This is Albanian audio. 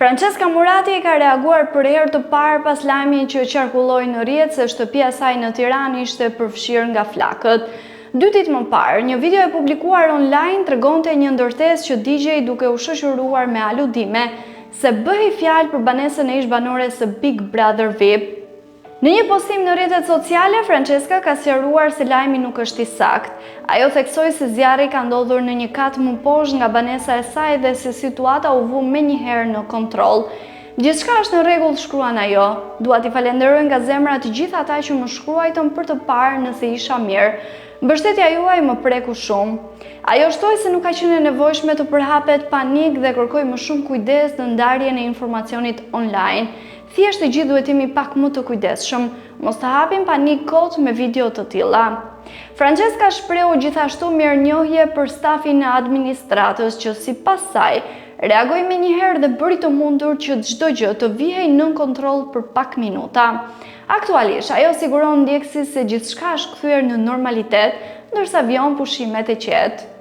Francesca Murati ka reaguar për herë të parë pas lajmit që qarkulloi në rrjet se shtëpia e saj në Tiranë ishte përfshirë nga flakët. 2 ditë më parë, një video e publikuar online tregonte një ndërtesë që DJ duke u shoqëruar me aludime se bëhej fjalë për banesën e ish-banore së Big Brother VIP. Në një postim në rrjetet sociale, Francesca ka sqaruar se lajmi nuk është i saktë. Ajo theksoi se zjarri ka ndodhur në një kat më poshtë nga banesa e saj dhe se situata u vu menjëherë në kontroll. Gjithçka është në rregull, shkruan ajo. Dua t'i falenderoj nga zemra të gjithë ata që më shkruajtën për të parë nëse isha mirë. Mbështetja juaj më preku shumë. Ajo shtoi se nuk ka qenë e nevojshme të përhapet panik dhe kërkoi më shumë kujdes në ndarjen e informacionit online. Thjesht të gjithë duhet jemi pak më të kujdesshëm, mos të hapim panik kot me video të tilla. Francesca shprehu gjithashtu mirënjohje për stafin e administratës që sipas saj reagoi menjëherë dhe bëri të mundur që çdo gjë të vihej nën kontroll për pak minuta. Aktualisht, ajo siguron ndjekësit se gjithçka është kthyer në normalitet, ndërsa vjon pushimet e qetë.